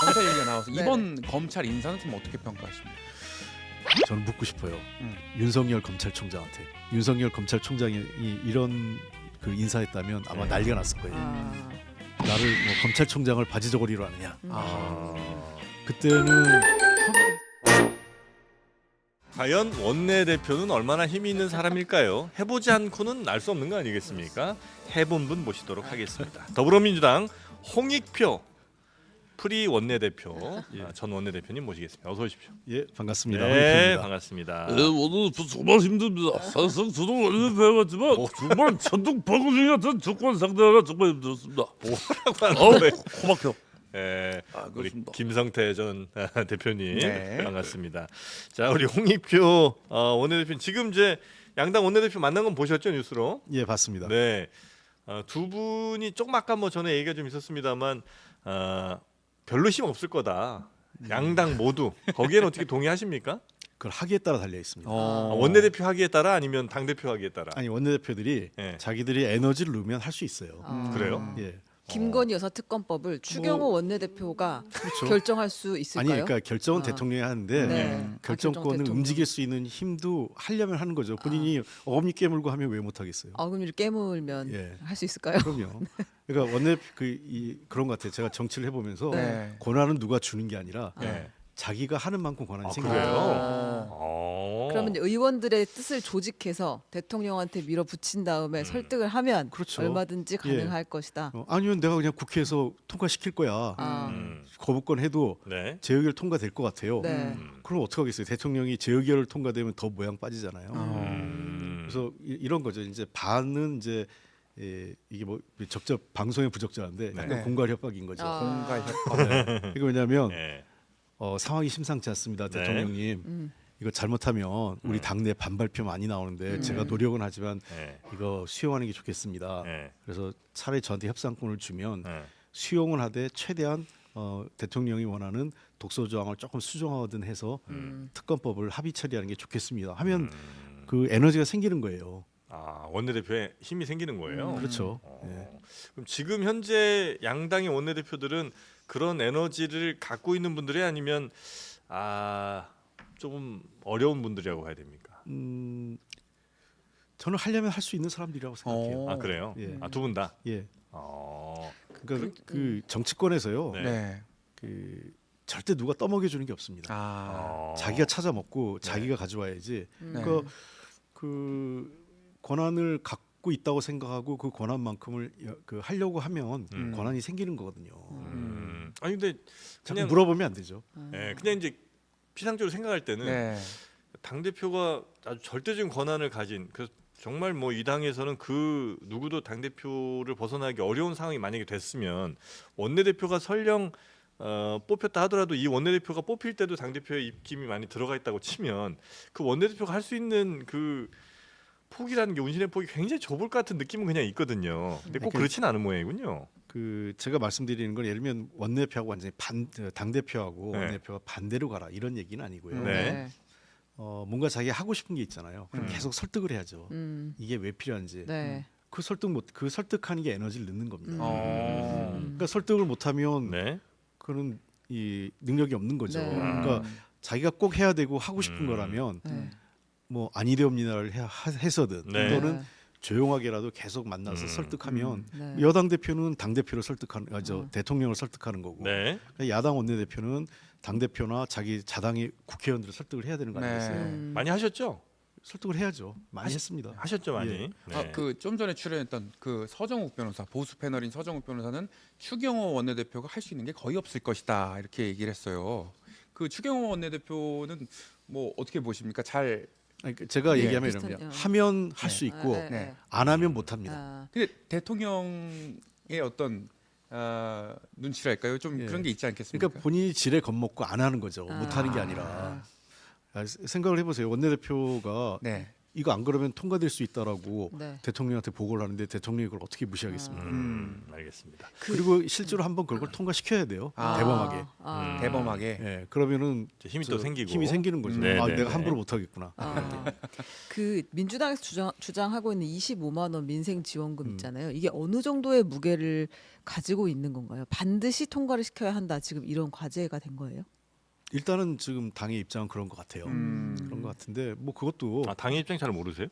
검찰 얘기가 나와서 네. 이번 검찰 인사는 좀 어떻게 평가하십니까? 저는 묻고 싶어요. 윤석열 검찰총장한테. 윤석열 검찰총장이 이런 그 인사했다면 아마 난리가 났을 거예요. 나를 뭐 검찰총장을 바지 저고리로 하느냐. 그때는 과연 원내대표는 얼마나 힘이 있는 사람일까요? 해보지 않고는 알 수 없는 거 아니겠습니까? 해본 분 모시도록 하겠습니다. 더불어민주당 홍익표 프리 원내대표 전 원내대표님 모시겠습니다. 어서 오십시오. 예, 반갑습니다. 네, 홍익표입니다. 반갑습니다. 오늘 정말 힘듭니다. 사실상 저도 원래 배워봤지만 정말 천둥번개 같은 조건 상대가 정말 힘들었습니다. 뭐라고 하는 거예요? 코막혀. 네, 우리 그렇습니다. 김성태 전 대표님 네. 반갑습니다. 자, 우리 홍익표 원내대표 지금 이제 양당 원내대표 만난 건 보셨죠 뉴스로? 예, 봤습니다. 네, 두 분이 조금 아까 뭐 전에 얘기가 좀 있었습니다만 별로 힘 없을 거다. 양당 모두 거기에는 어떻게 동의하십니까? 그걸 하기에 따라 달려 있습니다. 원내대표 하기에 따라 아니면 당 대표 하기에 따라. 아니 원내대표들이 예. 자기들이 에너지를 넣으면 할 수 있어요. 그래요? 예. 김건희 여사 특검법을 추경호 원내대표가 그렇죠. 결정할 수 아니 있을까요? 그러니까 결정은 아. 대통령이 하는데 네. 결정권을 대통령. 움직일 수 있는 힘도 하려면 하는 거죠. 본인이 어금니 깨물고 하면 왜 못 하겠어요? 어금니를 깨물면 예. 할 수 있을까요? 그럼요. 그러니까 원내 그런 것 같아요. 제가 정치를 해보면서 네. 권한은 누가 주는 게 아니라 네. 자기가 하는 만큼 권한이 아, 생겨요. 그래요? 그러면 의원들의 뜻을 조직해서 대통령한테 밀어붙인 다음에 설득을 하면 그렇죠. 얼마든지 가능할 것이다. 아니면 내가 그냥 국회에서 통과시킬 거야. 거부권 해도 네. 재의결 통과될 것 같아요. 네. 그럼 어떻게 하겠어요? 대통령이 재의결을 통과되면 더 모양 빠지잖아요. 그래서 이런 거죠. 이제 반은 이제 이게 뭐 적절 방송에 부적절한데 약간 네. 공갈 협박인 거죠. 공갈 협박. 이거 왜냐하면 네. 상황이 심상치 않습니다, 네. 대통령님. 이거 잘못하면 우리 당내 반발표 많이 나오는데 제가 노력은 하지만 네. 이거 수용하는 게 좋겠습니다. 네. 그래서 차라리 저한테 협상권을 주면 네. 수용을 하되 최대한 대통령이 원하는 독소 조항을 조금 수정하든 해서 특검법을 합의 처리하는 게 좋겠습니다. 하면 그 에너지가 생기는 거예요. 원내대표에 힘이 생기는 거예요. 그렇죠. 예. 그럼 지금 현재 양당의 원내대표들은 그런 에너지를 갖고 있는 분들이 아니면 조금 어려운 분들이라고 봐야 됩니까? 저는 하려면 할 수 있는 사람들이라고 생각해요. 그래요? 예. 두 분 다. 예. 어. 그러니까 그 정치권에서요. 네. 네. 그 절대 누가 떠먹여 주는 게 없습니다. 자기가 찾아 먹고 자기가 가져와야지. 그러니까 그 권한을 갖고 있다고 생각하고 그 권한만큼을 그 하려고 하면 권한이 생기는 거거든요. 아니 근데 자꾸 그냥 물어보면 안 되죠. 그냥 이제 피상적으로 생각할 때는 네. 당 대표가 아주 절대적인 권한을 가진 그래서 정말 뭐 이 당에서는 그 누구도 당 대표를 벗어나기 어려운 상황이 만약에 됐으면 원내 대표가 설령 뽑혔다 하더라도 이 원내 대표가 뽑힐 때도 당 대표의 입김이 많이 들어가 있다고 치면 그 원내 대표가 할 수 있는 그 폭이라는 게 운신의 폭이 굉장히 좁을 것 같은 느낌은 그냥 있거든요. 근데 꼭 그렇지는 않은 모양이군요. 그 제가 말씀드리는 건 예를 들면 원내대표하고 완전히 당 대표하고 네. 원내대표가 반대로 가라 이런 얘기는 아니고요. 네. 뭔가 자기가 하고 싶은 게 있잖아요. 그럼 계속 설득을 해야죠. 이게 왜 필요한지. 네. 그 설득하는 게 에너지를 넣는 겁니다. 어. 그러니까 설득을 못하면 네. 그는 이 능력이 없는 거죠. 네. 그러니까 자기가 꼭 해야 되고 하고 싶은 거라면 네. 뭐 아니되옵니다를 해서든 네. 또는 조용하게라도 계속 만나서 설득하면 네. 여당 대표는 당 대표를 설득하는 대통령을 설득하는 거고 네. 야당 원내대표는 당 대표나 자기 자당의 국회의원들을 설득을 해야 되는 거 아니겠어요? 네. 많이 하셨죠? 설득을 해야죠. 많이 했습니다. 하셨죠 많이. 예. 네. 그 좀 전에 출연했던 그 서정욱 변호사 보수 패널인 서정욱 변호사는 추경호 원내대표가 할 수 있는 게 거의 없을 것이다 이렇게 얘기를 했어요. 그 추경호 원내대표는 뭐 어떻게 보십니까? 잘 아니, 제가 예, 얘기하면 비슷한, 이러면 하면 할 수 있고 네. 안 하면 못 합니다. 근데 대통령의 어떤 눈치랄까요? 좀 예. 그런 게 있지 않겠습니까? 그러니까 본인이 지레 겁먹고 안 하는 거죠. 못 하는 게 아니라. 생각을 해보세요. 원내대표가 네. 이거 안 그러면 통과될 수 있다라고 네. 대통령한테 보고를 하는데 대통령이 그걸 어떻게 무시하겠습니까? 알겠습니다. 그리고 실제로 한번 그걸 통과시켜야 돼요. 아. 대범하게. 대범하게. 예, 그러면은 힘이 또 생기고 힘이 생기는 거죠. 네, 아, 네, 내가 네. 함부로 못 하겠구나. 그 민주당에서 주장하고 있는 25만 원 민생 지원금 있잖아요. 이게 어느 정도의 무게를 가지고 있는 건가요? 반드시 통과를 시켜야 한다. 지금 이런 과제가 된 거예요? 일단은 지금 당의 입장은 그런 것 같아요. 그런 것 같은데 뭐 그것도 당의 입장 잘 모르세요?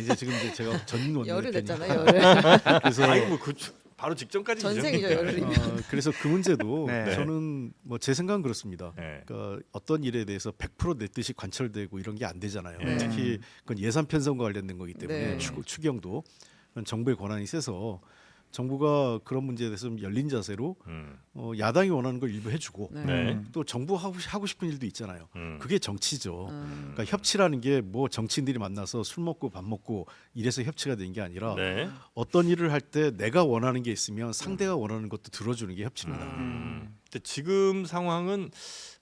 이제 지금 이제 제가 전 열흘 원내대표니까 됐잖아요. 열흘. 그래서 아니 뭐그 바로 직전까지 전생이죠, 열흘이면. 그래서 그 문제도 네. 저는 뭐 제 생각은 그렇습니다. 네. 그러니까 어떤 일에 대해서 100%내 뜻이 관철되고 이런 게 안 되잖아요. 네. 특히 그건 예산 편성과 관련된 거기 때문에 네. 추경도 정부의 권한이 세서 정부가 그런 문제에 대해서 좀 열린 자세로 야당이 원하는 걸 일부 해주고 네. 네. 또 정부 하고 싶은 일도 있잖아요. 그게 정치죠. 음. 그러니까 협치라는 게 뭐 정치인들이 만나서 술 먹고 밥 먹고 이래서 협치가 된 게 아니라 네. 어떤 일을 할 때 내가 원하는 게 있으면 상대가 원하는 것도 들어주는 게 협치입니다. 근데 지금 상황은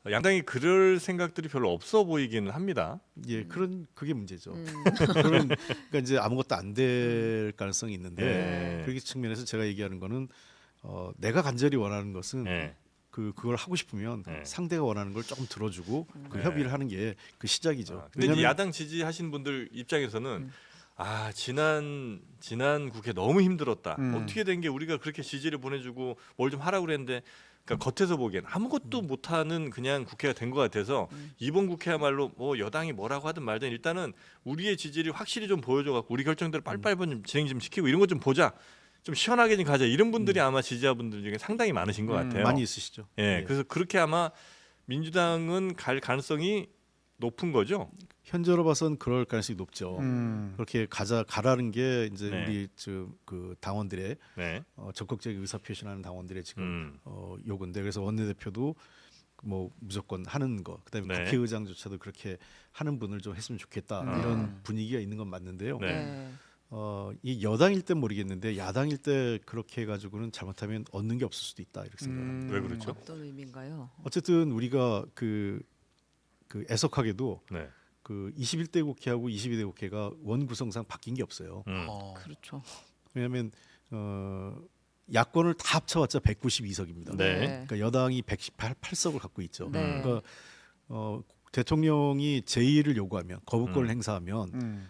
양당이 그럴 생각들이 별로 없어 보이기는 합니다. 예, 그런 그게 문제죠. 음. 그러니까 이제 아무것도 안 될 가능성이 있는데 네. 그렇게 측면에서 제가 얘기하는 거는 내가 간절히 원하는 것은 네. 그걸 하고 싶으면 네. 상대가 원하는 걸 조금 들어주고 그 네. 협의를 하는 게 그 시작이죠. 근데 이제 왜냐하면 야당 지지하신 분들 입장에서는 지난 국회 너무 힘들었다. 어떻게 된 게 우리가 그렇게 지지를 보내주고 뭘 좀 하라고 그랬는데 그러니까 겉에서 보기엔 아무것도 못하는 그냥 국회가 된 것 같아서 이번 국회야말로 뭐 여당이 뭐라고 하든 말든 일단은 우리의 지지를 확실히 좀 보여줘갖고 우리 결정대로 빨리빨리 좀 진행 좀 시키고 이런 것 좀 보자. 좀 시원하게 좀 가자. 이런 분들이 아마 지지자분들 중에 상당히 많으신 것 같아요. 많이 있으시죠. 예, 그래서 그렇게 아마 민주당은 갈 가능성이 높은 거죠. 현재로 봐선 그럴 가능성이 높죠. 그렇게 가라는 게 이제 네. 우리 그 당원들의 네. 적극적인 의사 표시하는 당원들의 지금 요구인데 그래서 원내대표도 뭐 무조건 하는 거, 그다음에 네. 국회의장조차도 그렇게 하는 분을 좀 했으면 좋겠다 이런 분위기가 있는 건 맞는데요. 네. 네. 이 여당일 때 모르겠는데 야당일 때 그렇게 해가지고는 잘못하면 얻는 게 없을 수도 있다 이렇게 생각합니다. 왜 그렇죠? 어떤 의미인가요? 어쨌든 우리가 그 애석하게도 네. 그 21대 국회하고 22대 국회가 원 구성상 바뀐 게 없어요. 그렇죠. 왜냐하면 야권을 다 합쳐봤자 192석입니다. 네. 그러니까 여당이 118석을 갖고 있죠. 네. 그러니까 대통령이 제의를 요구하면 거부권을 행사하면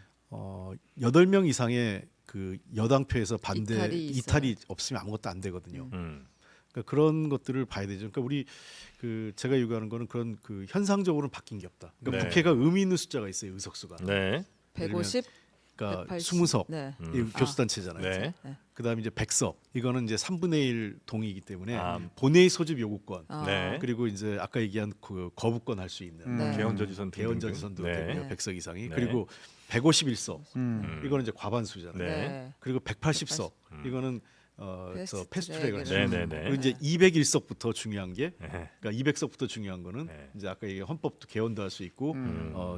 8명 이상의 그 여당표에서 반대 이탈이 있어요. 이탈이 없으면 아무것도 안 되거든요. 음. 그러니까 그런 것들을 봐야 되죠. 그러니까 우리 제가 요구하는 거는 그런 그 현상적으로는 바뀐 게 없다. 그러니까 네. 국회가 의미 있는 숫자가 있어요. 의석수가. 네. 150, 그러니까 180. 20석 네. 이 교수단체잖아요. 네. 그다음에 이제 100석 이거는 이제 3분의 1 동의이기 때문에 아. 본회의 소집 요구권 아. 네. 그리고 이제 아까 얘기한 그 거부권 할 수 있는 네. 개헌저지선 등등등. 개헌저지선도 네. 되고요. 네. 100석 이상이 네. 그리고 151석 음. 이거는 이제 과반수잖아요. 네. 네. 그리고 180석 이거는 패스트 패스트트랙을 트랙을 네, 네, 네. 그리고 이제 201석부터 중요한 게 네. 그러니까 200석부터 중요한 거는 네. 이제 아까 얘기한 헌법도 개헌도 할 수 있고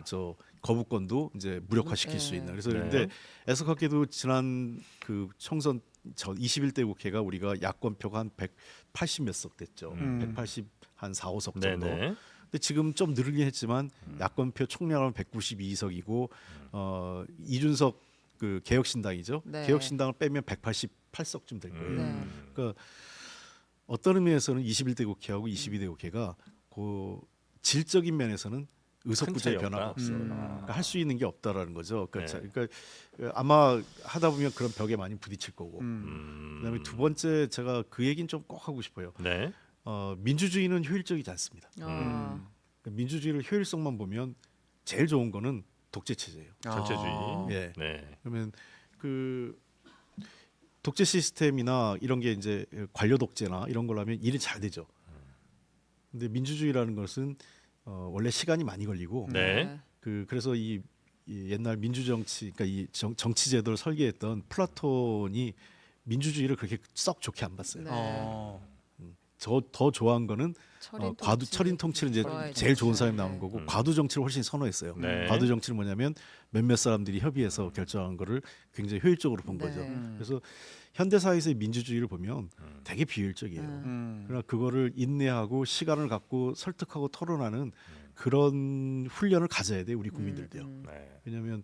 저 거부권도 이제 무력화시킬 수 있는. 그래서 네. 근데 애석하게도 지난 그 총선 21대 국회가 우리가 야권표가 한 180 몇 석 됐죠. 180 한 4, 5석 네, 정도. 네. 근데 지금 좀 늘긴 했지만 야권표 총량은 192석이고 이준석 그 개혁신당이죠. 네. 개혁신당을 빼면 188석쯤 될 거예요. 네. 그러니까 어떤 의미에서는 21대 국회하고 22대 국회가 그 질적인 면에서는 의석구조의 큰 차이 변화가 없다. 없어요. 그러니까 할 수 있는 게 없다라는 거죠. 그러니까, 네. 그러니까 아마 하다 보면 그런 벽에 많이 부딪힐 거고. 그다음에 두 번째 제가 그 얘기는 좀 꼭 하고 싶어요. 네. 민주주의는 효율적이지 않습니다. 아. 그러니까 민주주의를 효율성만 보면 제일 좋은 거는 독재 체제예요. 전체주의. 예. 네. 그러면 그 독재 시스템이나 이런 게 이제 관료 독재나 이런 걸 하면 일이 잘 되죠. 근데 민주주의라는 것은 원래 시간이 많이 걸리고 네. 그래서 이 옛날 민주 정치 그러니까 이 정치 제도를 설계했던 플라톤이 민주주의를 그렇게 썩 좋게 안 봤어요. 네. 저 더 좋아한 거는 철인 철인 통치를 이제 좋아했죠. 제일 좋은 사람이 네. 나오는 거고 과도 정치를 훨씬 선호했어요. 네. 과도 정치는 뭐냐면 몇몇 사람들이 협의해서 결정한 거를 굉장히 효율적으로 본 네. 거죠. 그래서 현대 사회에서의 민주주의를 보면 되게 비효율적이에요. 그러나 그거를 인내하고 시간을 갖고 설득하고 토론하는 그런 훈련을 가져야 돼 우리 국민들도요. 네. 왜냐하면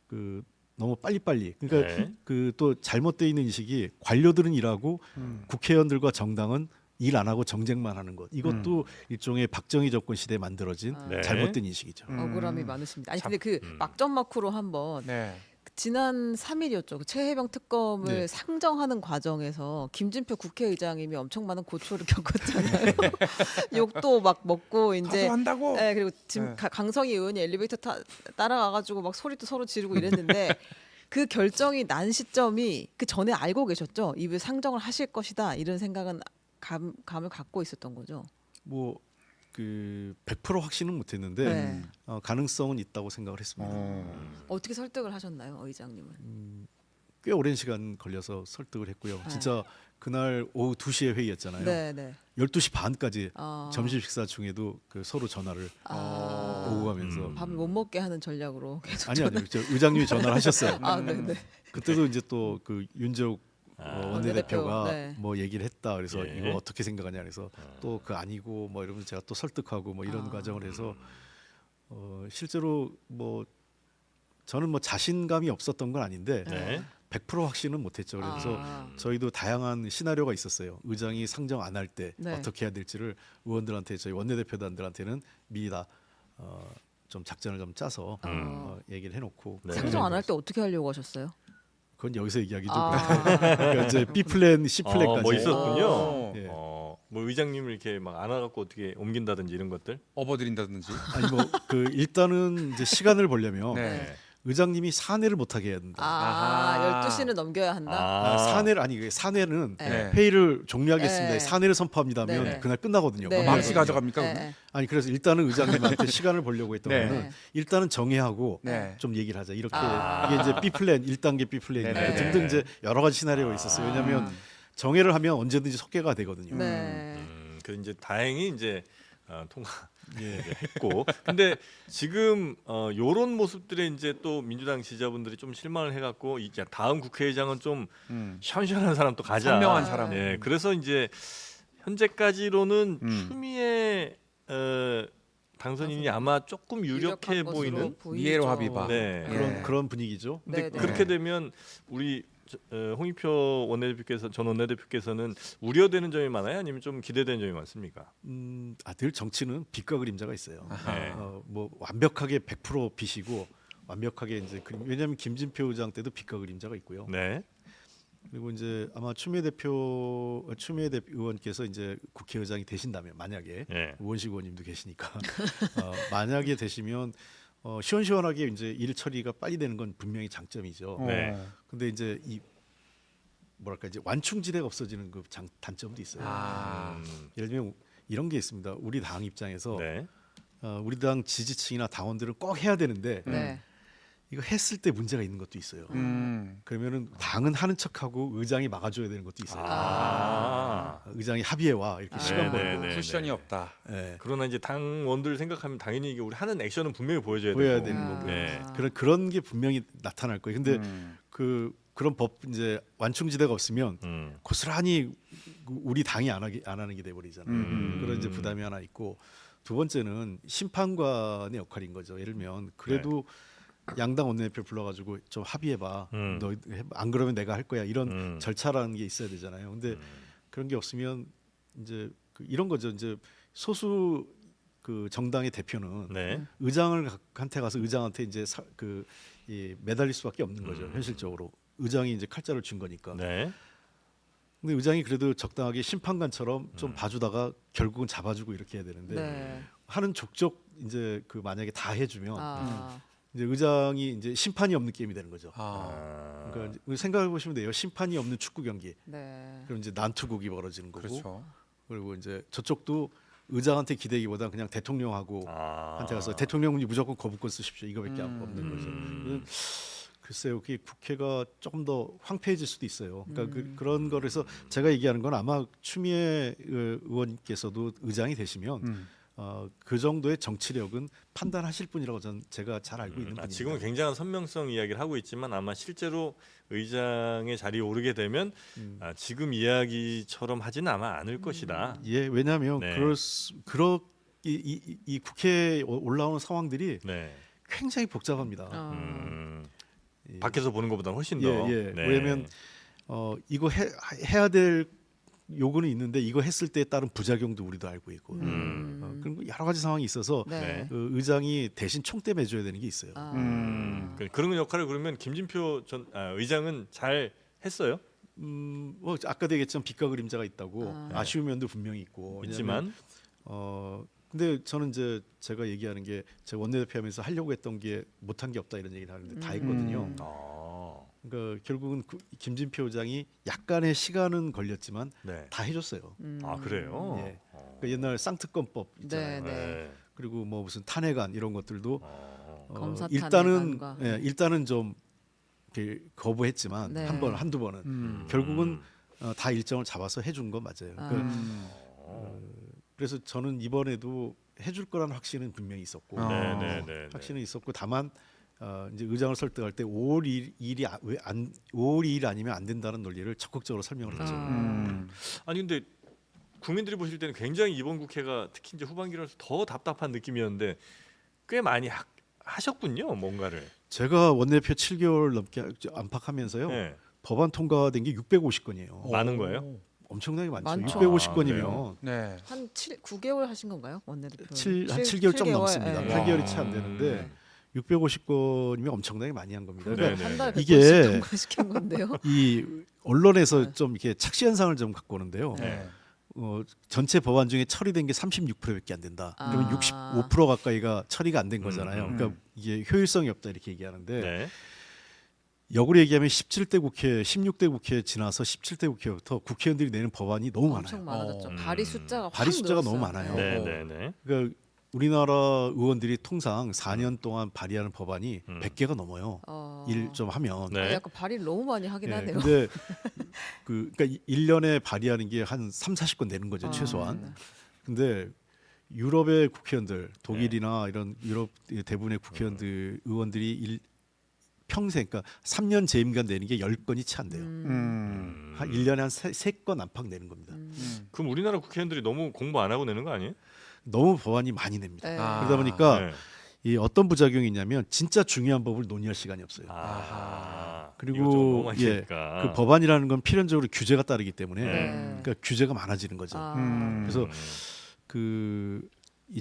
그 너무 빨리빨리 그러니까 네. 그 또 잘못되어 있는 인식이 관료들은 일하고 국회의원들과 정당은 일 안 하고 정쟁만 하는 것 이것도 일종의 박정희 정권 시대에 만들어진 네. 잘못된 인식이죠. 억울함이 많으십니다. 아니 참, 근데 그 막전막후로 한번 네. 지난 3일이었죠. 그 최혜병 특검을 네. 상정하는 과정에서 김진표 국회의장님이 엄청 많은 고초를 겪었잖아요. 욕도 막 먹고 이제 가서 한다고. 네, 그리고 지금 네. 강성희 의원이 엘리베이터 따라가가지고 막 소리도 서로 지르고 이랬는데 그 결정이 난 시점이 그 전에 알고 계셨죠. 이번 상정을 하실 것이다 이런 생각은 감을 갖고 있었던 거죠. 뭐 그 100% 확신은 못했는데 네. 가능성은 있다고 생각을 했습니다. 어떻게 설득을 하셨나요, 의장님은? 꽤 오랜 시간 걸려서 설득을 했고요. 진짜 그날 오후 2시에 회의했잖아요. 네, 네. 12시 반까지 아. 점심 식사 중에도 그 서로 전화를 오고 가면서 밥을 못 먹게 하는 전략으로 계속. 아니요, 의장님이 전화를 하셨어요. 아, 네, 네. 그때도 이제 또 그 윤재욱 원내대표가 원내대표, 네. 뭐 얘기를 했다. 그래서 예. 이거 어떻게 생각하냐. 그래서 또 그 아니고 뭐 이러면서 제가 또 설득하고 뭐 이런 과정을 해서 실제로 뭐 저는 뭐 자신감이 없었던 건 아닌데 네. 100% 확신은 못했죠. 그래서 아. 저희도 다양한 시나리오가 있었어요. 의장이 상정 안 할 때 네. 어떻게 해야 될지를 의원들한테 저희 원내대표단들한테는 미리 다 좀 작전을 좀 짜서 얘기를 해놓고 네. 상정 안 할 때 어떻게 하려고 하셨어요? 그건 여기서 얘기하기도 아. 그러니까 이제 B 플랜, C 플랜까지 뭐 있었군요. 예. 뭐 의장님을 이렇게 막 안아갖고 어떻게 옮긴다든지 이런 것들. 업어드린다든지. 아니 뭐 그 일단은 이제 시간을 벌려면 네. 의장님이 사내를 못하게 해야 된다. 아, 아하. 12시는 넘겨야 한다. 사내를 아니 그 사내는 네. 회의를 종료하겠습니다. 네. 사내를 선포합니다면 네. 그날 끝나거든요. 네. 망치 끝나거든요. 가져갑니까? 네, 그러면? 네. 아니 그래서 일단은 의장님한테 시간을 벌려고 했던 네. 거는 네. 일단은 정해하고 네. 좀 얘기를 하자. 이렇게 아. 이게 이제 B 플랜, 1단계 B 플랜 네. 등등 이제 여러 가지 시나리오가 있었어요. 왜냐하면 정해를 하면 언제든지 속개가 되거든요. 네. 그 이제 다행히 이제 예. 통과했고. 근데 지금 요런 모습들에 이제 또 민주당 지지자분들이 좀 실망을 해갖고 이제 다음 국회의장은 좀 시원시원한 사람 또 가자. 선명한 사람. 예, 그래서 이제 현재까지로는 음. 추미애 당선인이 아마 조금 유력해 유력한 것으로 보이는. 보이죠. 미에로 합의바. 네. 예. 그런 분위기죠. 근데 네, 네. 그렇게 되면 우리 홍익표 원내대표께서 전 원내대표께서는 우려되는 점이 많아요, 아니면 좀 기대되는 점이 많습니까? 늘 정치는 빛과 그림자가 있어요. 네. 뭐 완벽하게 100% 빛이고 완벽하게 이제 왜냐하면 김진표 의장 때도 빛과 그림자가 있고요. 네. 그리고 이제 아마 추미애 의원께서 이제 국회의장이 되신다면 만약에 네. 우원식 의원님도 계시니까 만약에 되시면 시원시원하게 이제 일 처리가 빨리 되는 건 분명히 장점이죠. 네. 근데 이제 이 뭐랄까 이제 완충지대가 없어지는 그 단점도 있어요. 아. 예를 들면 이런 게 있습니다. 우리 당 입장에서 네. 우리 당 지지층이나 당원들은 꼭 해야 되는데 네. 이거 했을 때 문제가 있는 것도 있어요. 음. 그러면은 당은 하는 척하고 의장이 막아줘야 되는 것도 있어요. 의장이 합의해와 이렇게 시간 벌고 네. 쿠션이 없다. 예, 그러나 이제 당원들 생각하면 당연히 이게 우리 하는 액션은 분명히 보여줘야 보여야 되고. 되는 거고 네. 그런 게 분명히 나타날 거예요. 근데 음. 그런 법 이제 완충지대가 없으면 고스란히 우리 당이 안 하는 게 돼버리잖아요. 그런 이제 부담이 하나 있고 두 번째는 심판관의 역할인 거죠. 예를 들면 그래도 양당 원내대표 불러가지고 좀 합의해봐. 너 안 그러면 내가 할 거야. 이런 절차라는 게 있어야 되잖아요. 근데 그런 게 없으면 이제 이런 거죠. 이제 소수 그 정당의 대표는 네. 의장한테 가서 의장한테 이제 매달릴 수밖에 없는 거죠. 현실적으로 의장이 이제 칼자를 준 거니까. 네. 근데 의장이 그래도 적당하게 심판관처럼 좀 봐주다가 결국은 잡아주고 이렇게 해야 되는데 네. 하는 족족 이제 그 만약에 다 해주면 아. 이제 의장이 이제 심판이 없는 게임이 되는 거죠. 아. 그러니까 이제 생각해 보시면 돼요. 심판이 없는 축구 경기. 네. 그럼 이제 난투극이 벌어지는 거고. 그렇죠. 그리고 이제 저쪽도 의장한테 기대기보다 그냥 대통령하고 한테 가서 대통령이 무조건 거부권 쓰십시오. 이거밖에 없는 거죠. 글쎄요, 그게 국회가 조금 더 황폐해질 수도 있어요. 그러니까 그런 거라서 제가 얘기하는 건 아마 추미애 의원께서도 의장이 되시면 그 정도의 정치력은 판단하실 분이라고 제가 잘 알고 있는 분입니다. 지금은 굉장한 선명성 이야기를 하고 있지만 아마 실제로 의장의 자리에 오르게 되면 지금 이야기처럼 하지는 아마 않을 것이다. 예, 왜냐하면 네. 이 국회에 올라오는 상황들이 네. 굉장히 복잡합니다. 아. 밖에서 보는 것보다 훨씬 더. 예. 네. 왜냐면 이거 해야 될 요구는 있는데 이거 했을 때에 따른 부작용도 우리도 알고 있고 그리고 여러 가지 상황이 있어서 네. 그 의장이 대신 총대 매줘야 되는 게 있어요. 그런 역할을 그러면 김진표 의장은 잘 했어요. 뭐 아까도 얘기했지만 빛과 그림자가 있다고 아쉬운 면도 분명히 있고 있지만 근데 저는 이제 제가 얘기하는 게 제가 원내대표하면서 하려고 했던 게 못한 게 없다 이런 얘기를 하는데 다 했거든요. 그러니까 결국은 김진표 의장이 약간의 시간은 걸렸지만 네. 다 해줬어요. 아 그래요. 예. 그러니까 옛날 쌍특검법 있잖아요. 네. 그리고 뭐 무슨 탄핵안 이런 것들도 검사 일단은 탄핵안과. 일단은 좀 이렇게 거부했지만 네. 한두 번은 결국은 다 일정을 잡아서 해준 건 맞아요. 그러니까 그래서 저는 이번에도 해줄 거라는 확신은 분명히 있었고 네. 확신은 있었고 다만 이제 의장을 설득할 때 5월 2일이 왜안 5월 2일 아니면 안 된다는 논리를 적극적으로 설명을 했죠. 아니 근데 국민들이 보실 때는 굉장히 이번 국회가 특히 이제 후반기라서 더 답답한 느낌이었는데 꽤 많이 하셨군요, 뭔가를. 제가 원내대표 7개월 넘게 안팎하면서요. 네. 법안 통과된 게 650건이에요. 많은 거예요? 엄청나게 많죠. 많죠. 650건이면 네. 한 9개월 하신 건가요? 원내대표. 한 7개월 좀 넘습니다. 예. 8개월이 채 안 되는데 650건이면 엄청나게 많이 한 겁니다. 그러니까 한 달에 이게 100건씩 통과시킨 건데요. 이 언론에서 좀 이렇게 착시 현상을 좀 갖고 오는데요. 네. 전체 법안 중에 처리된 게 36%밖에 안 된다. 그러면 65% 가까이가 처리가 안 된 거잖아요. 그러니까 이게 효율성이 없다 이렇게 얘기하는데 네. 역으로 얘기하면 17대 국회, 16대 국회 지나서 17대 국회부터 국회의원들이 내는 법안이 너무 엄청 많아요. 많아졌죠. 발의 숫자가 발의 확 숫자가 늘었어요. 너무 많아요. 네. 그러니까 우리나라 의원들이 통상 4년 동안 발의하는 법안이 100개가 넘어요. 일 좀 하면. 네. 약간 발의를 너무 많이 하긴 하네요. 근데 그러니까 1년에 발의하는 게 한 3, 40건 되는 거죠, 최소한. 근데 유럽의 국회의원들, 독일이나 이런 유럽 대부분의 국회의원들 의원들이 평생 그러니까 3년 재임기간 내는 게 10건이 채 안 돼요. 한 1년에 한 3건 안팎 내는 겁니다. 그럼 우리나라 국회의원들이 너무 공부 안 하고 내는 거 아니에요? 너무 법안이 많이 냅니다. 네. 그러다 보니까 네. 이 어떤 부작용이 있냐면 진짜 중요한 법을 논의할 시간이 없어요. 이거 좀 너무 그리고 많이 되니까. 그 법안이라는 건 필연적으로 규제가 따르기 때문에 네. 그러니까 규제가 많아지는 거죠. 그래서 그래서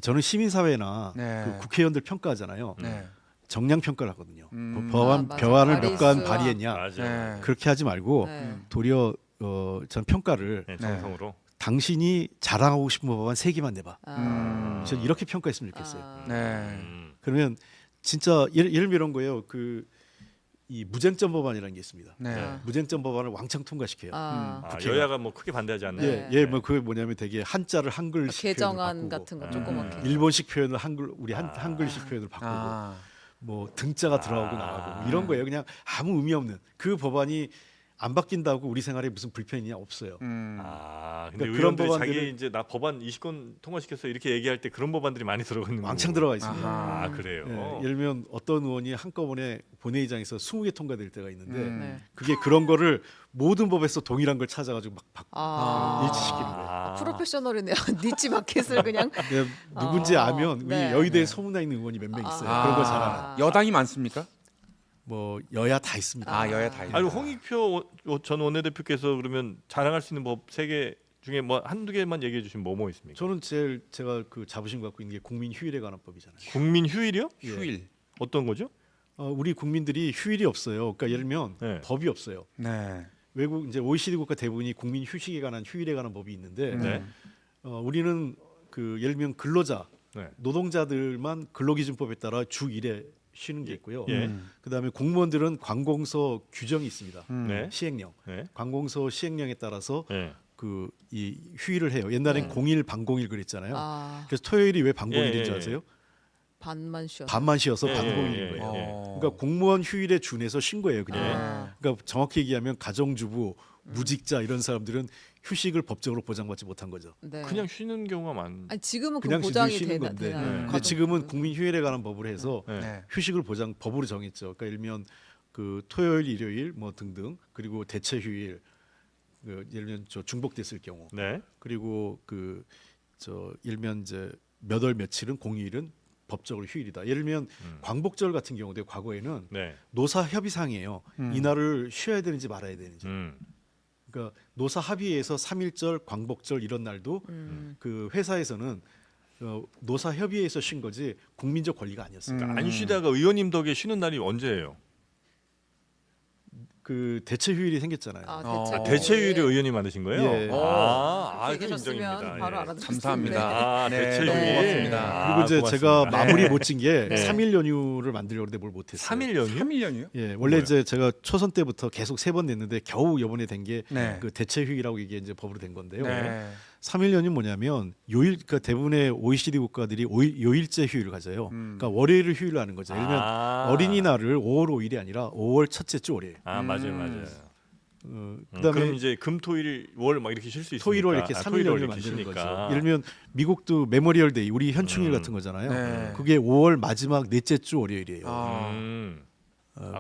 저는 시민사회나 네. 그 국회의원들 평가하잖아요. 네. 정량 평가를 하거든요. 맞아. 법안을 발의 몇 건 수와. 발의했냐 맞아요. 네. 그렇게 하지 말고 네. 도리어 전 평가를 네, 정성으로. 당신이 자랑하고 싶은 법안 3개만 내봐. 저는 이렇게 평가했으면 좋겠어요. 네. 그러면 진짜 예를 들면 이런 거예요. 이 무쟁점 법안이라는 게 있습니다. 네. 무쟁점 법안을 왕창 통과시켜요. 국회가. 여야가 뭐 크게 반대하지 않는. 네. 뭐 그게 뭐냐면 되게 한자를 한글식 개정안 표현을 바꾸고, 같은 거 조그맣게. 일본식 표현을 한글식 표현을 바꾸고 뭐 등자가 들어가고 나가고 뭐 이런 거예요. 그냥 아무 의미 없는 그 법안이 안 바뀐다고 우리 생활에 무슨 불편이냐 없어요. 근데 그러니까 의원들이 그런 자기 법안들을- 이제 나 법안 20건 통과시켰어 이렇게 얘기할 때 그런 법안들이 많이 들어가 있는 왕창 거고. 들어가 있습니다. 아 그래요. 예를 들면 어떤 의원이 한꺼번에 본회의장에서 20개 통과될 때가 있는데 네. 그게 그런 거를 모든 법에서 동일한 걸 찾아가지고 막 바꾸고 일치시키는 거예요. 프로페셔널이네요. 니치 마켓을 그냥. 근데 누군지 아면 우리 네. 여의도에 소문나 있는 의원이 몇 명 있어요. 그런 거 잘하는. 여당이 많습니까? 뭐 여야 다 있습니다. 여야 다 있다. 아니 홍익표 전 원내대표께서 그러면 자랑할 수 있는 법 3개 중에 뭐 한두 개만 얘기해 주시면 뭐 있습니까? 저는 제가 그 자부심 갖고 있는 게 국민 휴일에 관한 법이잖아요. 국민 휴일이요? 휴일. 어떤 거죠? 우리 국민들이 휴일이 없어요. 그러니까 예를 들면 네. 법이 없어요. 네. 외국 이제 OECD 국가 대부분이 국민 휴식에 관한 휴일에 관한 법이 있는데 네. 우리는 그 예를 들면 근로자 네. 노동자들만 근로기준법에 따라 주 1회 쉬는 게 있고요. 예. 그다음에 공무원들은 관공서 규정이 있습니다. 네. 시행령. 네. 관공서 시행령에 따라서 네. 이 휴일을 해요. 옛날엔 공일 반공일 그랬잖아요. 그래서 토요일이 왜 반공일인 줄 예. 아세요? 반만 쉬어. 반만 쉬어서 예, 반공일인 예, 거예요. 예. 그러니까 공무원 휴일에 준해서 쉰 거예요, 그냥. 그러니까 정확히 얘기하면 가정주부, 무직자 이런 사람들은 휴식을 법적으로 보장받지 못한 거죠. 네. 그냥 쉬는 경우가 많. 아니 지금은 그 그냥 보장이 쉬는 되나 건데. 되나요? 근데 지금은 국민 휴일에 관한 법을 해서 네. 네. 휴식을 법으로 정했죠. 그러니까 예를 들면 그 토요일, 일요일 뭐 등등 그리고 대체 휴일 예를 들면 중복됐을 경우 네. 그리고 예를 들면 이제 몇 월 며칠은 공휴일은 법적으로 휴일이다. 예를 들면 광복절 같은 경우도 과거에는 네. 노사 협의상이에요. 이날을 쉬어야 되는지 말아야 되는지. 음. 그러니까 노사 합의에서 3.1절, 광복절 이런 날도 그 회사에서는 노사 협의에서 쉰 거지 국민적 권리가 아니었어요. 그러니까 안 쉬다가 의원님 덕에 쉬는 날이 언제예요? 그 대체 휴일이 생겼잖아요. 아, 대체휴일을 의원님 만드신 거예요? 예. 아, 그 계셨으면 인정입니다. 바로 예. 알아듣겠습니다. 감사합니다. 아, 네, 대체휴일. 너무 고맙습니다. 아, 그리고 이제 고맙습니다. 제가 마무리 못 진 게 네. 3일 연휴를 만들려고 했는데 뭘 못했어요. 3일 연휴? 3일 연휴요? 예, 원래 뭐예요? 이제 제가 초선 때부터 계속 3번 냈는데 겨우 이번에 된 게 그 네. 대체 휴일이라고 이게 이제 법으로 된 건데요. 네. 3일 연휴는 뭐냐면 요일, 그러니까 대부분의 OECD 국가들이 요일제 휴일을 가져요. 그러니까 월요일을 휴일로 하는 거죠. 예를 들면 어린이날을 5월 5일이 아니라 5월 첫째 주 월요일. 아, 맞아요, 맞아요. 그다음에 그럼 이제 금, 토일, 월 막 이렇게 쉴 수 있으니까. 토일 월 이렇게 아, 3일 토일, 월 연휴를 이렇게 만드는 쉬니까. 거죠. 예를 들면 미국도 메모리얼 데이, 우리 현충일 같은 거잖아요. 네. 그게 5월 마지막 넷째 주 월요일이에요.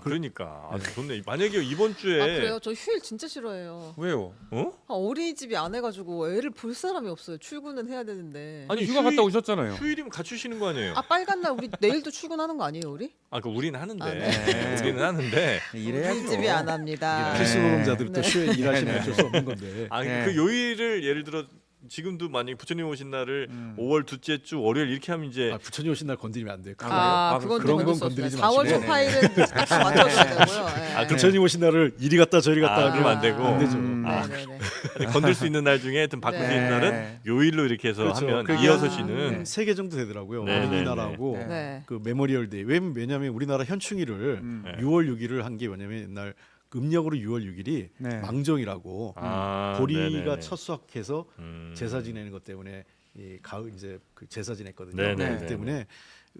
그러니까 좋네. 만약에 이번 주에 아 그래요? 저 휴일 진짜 싫어해요. 왜요? 어? 어린이집이 안 해가지고 애를 볼 사람이 없어요. 출근은 해야 되는데. 아니 휴가 갔다 오셨잖아요. 휴일이면 같이 쉬는 거 아니에요? 아 빨간 날 우리 내일도 출근하는 거 아니에요 우리? 아, 그 우리는 하는데. 아, 네. 우리는 하는데. 어린이집이 안 합니다. 이게 필수 노동자들은 또 네. 쉬어 일하시면 어쩔 수 없는 건데. 아, 네. 그 요일을 예를 들어 지금도 만약에 부처님 오신 날을 5월 둘째 주 월요일 이렇게 하면 이제 아, 부처님 오신 날 건드리면 안 돼요. 아, 아, 그건 그런 또 건 건들 수 건드리지 없어요. 4월 마시고. 초 파일은 딱 맞춰줘야 되고요. 예. 아, 부처님 오신 날을 이리 갔다 저리 갔다 그러면 안 되고. 안 되죠. 아, 네네네. 건들 수 있는 날 중에 하여튼 바꿀 수 네. 있는 날은 요일로 이렇게 해서 그렇죠. 하면 그게 이어서 아, 쉬는. 3개 정도 되더라고요. 네, 어린이날하고 네, 네. 그 메모리얼 데이. 왜냐하면 우리나라 현충일을 네. 6월 6일을 한 게 뭐냐면 옛날 음력으로 6월 6일이 네. 망정이라고 아, 보리가 네네네. 첫 수확해서 제사 지내는 것 때문에 이 가을 이제 그 제사 지냈거든요. 네네네. 그렇기 때문에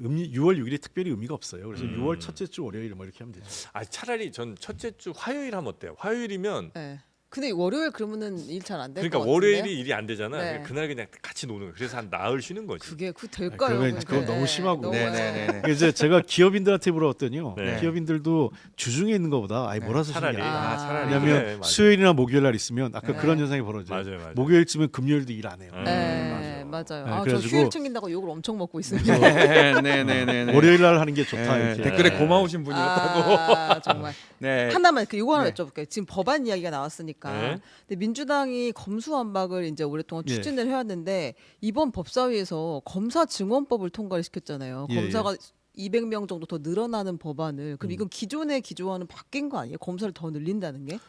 6월 6일이 특별히 의미가 없어요. 그래서 6월 첫째 주 월요일 뭐 이렇게 하면 되죠. 아, 차라리 전 첫째 주 화요일 하면 어때요? 화요일이면 네. 근데 월요일 그러면은 일 잘 안 될 것 그러니까 같은데요? 월요일이 일이 안 되잖아. 네. 그러니까 그날 그냥 같이 노는 거야. 그래서 한 나흘 쉬는 거지. 그게 그 될까요? 그러면 그건 너무 심하고. 너무, 네네네. 이제 제가 기업인들한테 물어봤더니요. 네. 기업인들도 주중에 있는 것보다 아예 몰아서 쉬는 차라리. 게 낫다. 아, 차라리. 왜냐하면 그래, 맞아요. 수요일이나 목요일 날 있으면 아까 네. 그런 현상이 벌어져요. 맞아요, 맞아요. 목요일쯤은 금요일도 일 안 해요. 네, 맞아요. 네, 아, 저 그래가지고- 휴일 챙긴다고 욕을 엄청 먹고 있습니다. 네네네. 월요일 날 하는 게 좋다 네, 이렇게. 댓글에 네. 고마우신 분이었다고. 아, 정말. 네. 하나만 그 요거 하나 네. 여쭤볼게요. 지금 법안 이야기가 나왔으니까. 네. 근데 민주당이 검수완박을 이제 오랫동안 예. 추진을 해왔는데 이번 법사위에서 검사 증언법을 통과를 시켰잖아요. 예, 검사가 200명 정도 더 늘어나는 법안을. 그럼 이건 기존의 기조와는 바뀐 거 아니에요? 검사를 더 늘린다는 게?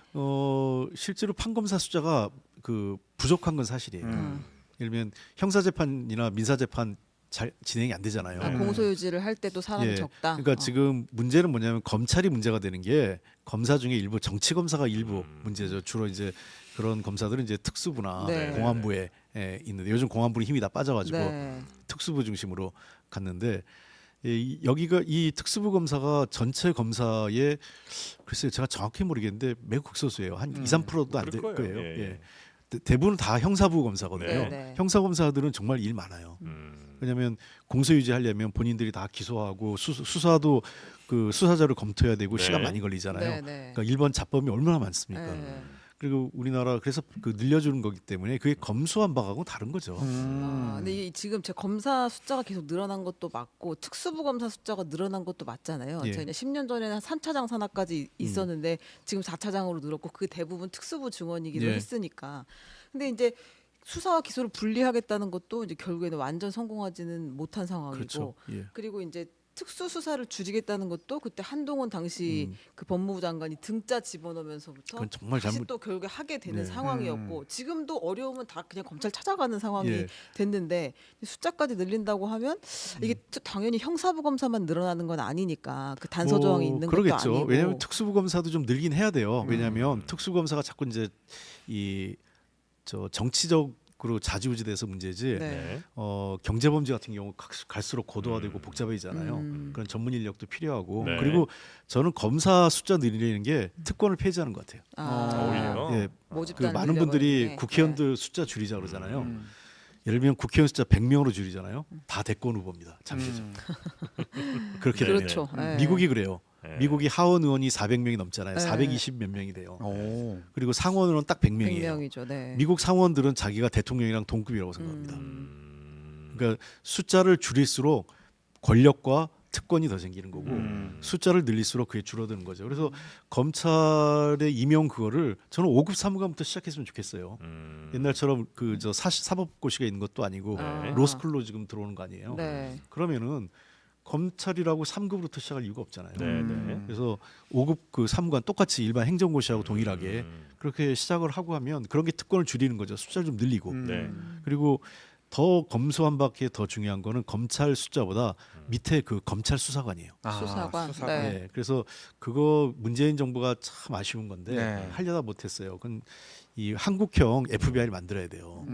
실제로 판검사 숫자가 그 부족한 건 사실이에요. 예를 들면 형사 재판이나 민사 재판 잘 진행이 안 되잖아요. 아, 공소유지를 할 때도 사람이 예. 적다. 그러니까 지금 문제는 뭐냐면 검찰이 문제가 되는 게 검사 중에 일부 정치 검사가 일부 문제죠. 주로 이제 그런 검사들은 이제 특수부나 네. 공안부에 있는데 요즘 공안부는 힘이 다 빠져가지고 네. 특수부 중심으로 갔는데 여기가 이 특수부 검사가 전체 검사의 글쎄요 제가 정확히 모르겠는데 매우 극소수예요. 한 2, 3%도 안 될 그럴 거예요. 거예요. 예, 예. 대부분 다 형사부 검사거든요. 네, 네. 형사 검사들은 정말 일 많아요. 왜냐하면 공소유지 하려면 본인들이 다 기소하고 수사도 그 수사자를 검토해야 되고 네. 시간 많이 걸리잖아요. 네, 네. 그러니까 일본 잡범이 얼마나 많습니까? 네. 그리고 우리나라 그래서 그 늘려주는 거기 때문에 그게 검수완박하고 다른 거죠. 아, 근데 지금 제 검사 숫자가 계속 늘어난 것도 맞고 특수부 검사 숫자가 늘어난 것도 맞잖아요. 예. 저희는 10년 전에는 한 3차장 산하까지 있었는데 지금 4차장으로 늘었고 그 대부분 특수부 증원이기도 예. 했으니까. 근데 이제 수사와 기소를 분리하겠다는 것도 이제 결국에는 완전 성공하지는 못한 상황이고 그렇죠. 예. 그리고 이제 특수 수사를 줄이겠다는 것도 그때 한동훈 당시 그 법무부 장관이 등자 집어넣으면서부터 그건 정말 다시 잘못. 또 결국에 하게 되는 네. 상황이었고 지금도 어려우면 다 그냥 검찰 찾아가는 상황이 예. 됐는데 숫자까지 늘린다고 하면 이게 당연히 형사부 검사만 늘어나는 건 아니니까 그 단서 조항이 있는 그러겠죠. 것도 아니고 왜냐하면 특수부 검사도 좀 늘긴 해야 돼요. 왜냐하면 특수 검사가 자꾸 이제 이 정치적으로 좌지우지돼서 문제지. 네. 경제범죄 같은 경우 갈수록 고도화되고 복잡해지잖아요. 그런 전문 인력도 필요하고 네. 그리고 저는 검사 숫자 늘리는 게 특권을 폐지하는 것 같아요. 오히려. 예, 모집단 그 많은 늘려버리는 분들이 게. 국회의원들 숫자 줄이자 그러잖아요. 예를 들면 국회의원 숫자 100명으로 줄이잖아요. 다 대권 후보입니다. 잠시죠. 그렇게 네, 되면 그렇죠. 네. 미국이 그래요. 네. 미국이 하원 의원이 400명이 넘잖아요. 네. 420 몇 명이 돼요. 오. 그리고 상원 의원 딱 100명이에요. 100명이죠. 네. 미국 상원들은 자기가 대통령이랑 동급이라고 생각합니다. 그러니까 숫자를 줄일수록 권력과 특권이 더 생기는 거고 숫자를 늘릴수록 그게 줄어드는 거죠. 그래서 검찰의 임용 그거를 저는 5급 사무관부터 시작했으면 좋겠어요. 옛날처럼 그 저 사법고시가 있는 것도 아니고 네. 로스쿨로 지금 들어오는 거 아니에요. 네. 그러면은 검찰이라고 3급으로부터 시작할 이유가 없잖아요. 네, 네. 그래서 5급 그 사무관 똑같이 일반 행정고시하고 동일하게 그렇게 시작을 하고 하면 그런 게 특권을 줄이는 거죠. 숫자를 좀 늘리고. 네. 그리고 더 검소한 밖에 더 중요한 거는 검찰 숫자보다 밑에 그 검찰 수사관이에요. 수사관. 수사관. 네. 네. 그래서 그거 문재인 정부가 참 아쉬운 건데 네. 하려다 못했어요. 그건 이 한국형 FBI를 만들어야 돼요.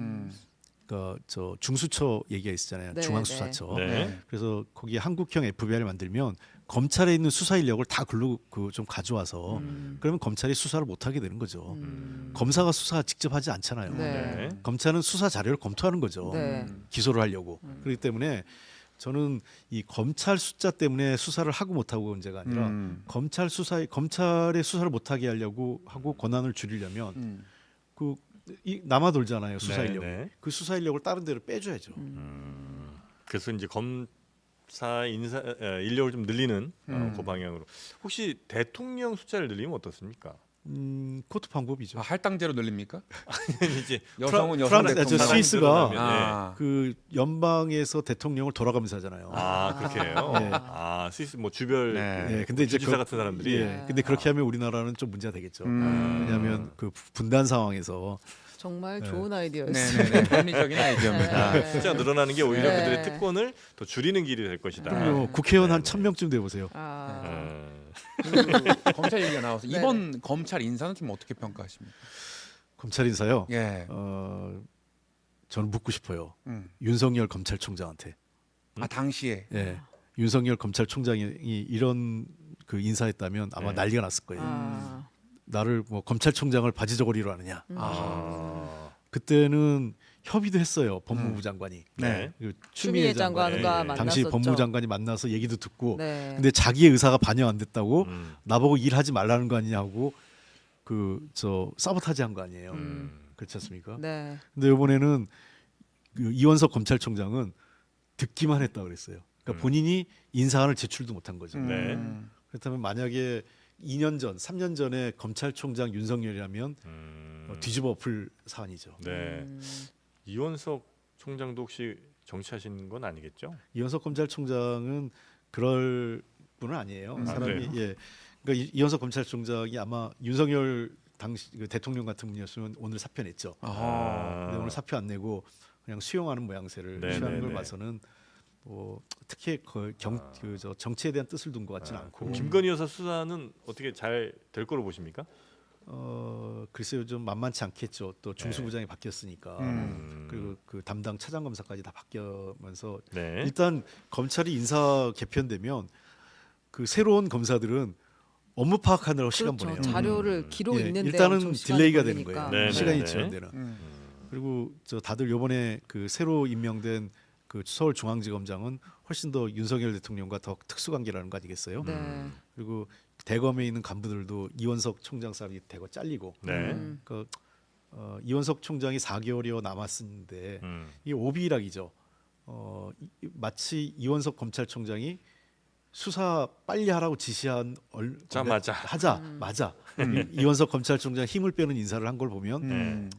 그러니까 저 중수처 얘기가 있었잖아요. 네, 중앙수사처. 네. 그래서 거기에 한국형 FBI를 만들면 검찰에 있는 수사 인력을 다 글로 그 좀 가져와서 그러면 검찰이 수사를 못 하게 되는 거죠. 검사가 수사 직접 하지 않잖아요. 네. 네. 검찰은 수사 자료를 검토하는 거죠. 네. 기소를 하려고. 그렇기 때문에 저는 이 검찰 숫자 때문에 수사를 하고 못 하고 문제가 아니라 검찰의 수사를 못 하게 하려고 하고 권한을 줄이려면 그 남아 돌잖아요. 수사 네, 인력. 네. 그 수사 인력을 다른 데로 빼줘야죠. 그래서 이제 검사 인력을 좀 늘리는 그 방향으로. 혹시 대통령 숫자를 늘리면 어떻습니까? 그것도 방법이죠. 할당제로 늘립니까? 이제 여성은 여성 프랑스, 대통령. 스위스가 아. 그 연방에서 대통령을 돌아가면서 하잖아요. 그렇게 해요. 네. 스위스 뭐 주별 네. 예, 근데 이제 주지사 같은 사람들이 예, 근데 그렇게 하면 우리나라는 좀 문제가 되겠죠. 음. 왜냐하면 그 분단 상황에서 정말 네. 좋은 아이디어였어요. 네네네. 합리적인 아이디어입니다. 네. 숫자가 늘어나는 게 오히려 네. 그들의 특권을 더 줄이는 길이 될 것이다. 그럼요. 국회의원 한 네, 1000명쯤 돼 보세요. 그 검찰 얘기가 나와서 네네. 이번 검찰 인사는 좀 어떻게 평가하십니까? 검찰 인사요. 예. 저는 묻고 싶어요. 음. 윤석열 검찰총장한테. 당시에. 예. 윤석열 검찰총장이 이런 그 인사했다면 아마 네. 난리가 났을 거예요. 아. 나를 뭐 검찰총장을 바지저고리로 하느냐. 그때는 협의도 했어요. 법무부 장관이. 네. 그 추미애 장관과 네. 만났었죠. 당시 법무부 장관이 만나서 얘기도 듣고 네. 근데 자기의 의사가 반영 안 됐다고 음. 나보고 일하지 말라는 거 아니냐고 그 저 사보타지 한 거 아니에요. 그렇지 않습니까? 네. 근데 이번에는 그 이원석 검찰총장은 듣기만 했다 그랬어요. 그러니까 본인이 인사안을 제출도 못한 거죠. 네. 그렇다면 만약에 2년 전, 3년 전에 검찰총장 윤석열이라면 뒤집어 엎을 사안이죠. 네. 이원석 총장도 혹시 정치하신 건 아니겠죠? 이원석 검찰총장은 그럴 분은 아니에요. 사람이 그래요? 예. 그러니까 이원석 검찰총장이 아마 윤석열 당시 그 대통령 같은 분이었으면 오늘 사표 냈죠. 근데 오늘 사표 안 내고 그냥 수용하는 모양새를 네, 취하는 네, 걸 네. 봐서는 뭐 특히 그저 정치에 대한 뜻을 둔 것 같지는 않고. 김건희 여사 수사는 어떻게 잘 될 거로 보십니까? 글쎄요 좀 만만치 않겠죠. 또 중수부장이 바뀌었으니까 그리고 그 담당 차장검사까지 다 바뀌면서 네. 일단 검찰이 인사 개편되면 그 새로운 검사들은 업무 파악하느라고 시간 그렇죠. 보내요. 자료를 기록 예, 있는데 일단은 엄청 시간이 딜레이가 되는 걸리니까. 거예요. 네, 시간이 네, 네. 지연되는. 그리고 저 다들 요번에 그 새로 임명된 그 서울중앙지검장은 훨씬 더 윤석열 대통령과 더 특수관계라는 거 아니겠어요? 네. 그리고 대검에 있는 간부들도 이원석 총장 사람이 대거 잘리고. 네. 그 이원석 총장이 4개월여 남았는데 이게 오비락이죠. 마치 이원석 검찰총장이 수사 빨리 하라고 지시한 자마자. 하자 맞아. 이원석 검찰총장 힘을 빼는 인사를 한 걸 보면